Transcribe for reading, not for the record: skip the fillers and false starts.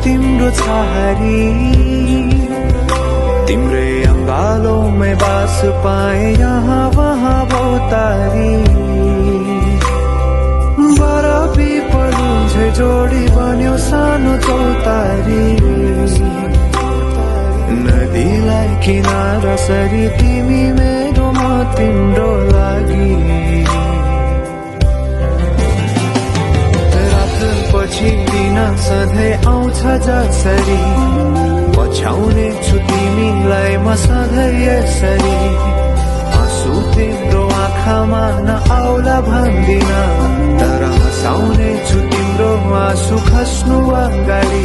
तिम्रो छहारी तिम्रै अंगालों बास पाए यहाँ वहाँ बहुतारी बड़ा पिपल हुन्छ जोडी बन्यो सानो चौतारी नदीलाई किनारा सरी तिमी मेरो म तिम्रो लागि पछि दिन सधैँ आउँछ जसरी पछ्याउने छु तिमीलाई म सधैँ यसरी आँसु तिम्रो आँखामा नआउला भन्दिन तर हँसाउने छु तिम्रो आँसु खस्नु अगाडि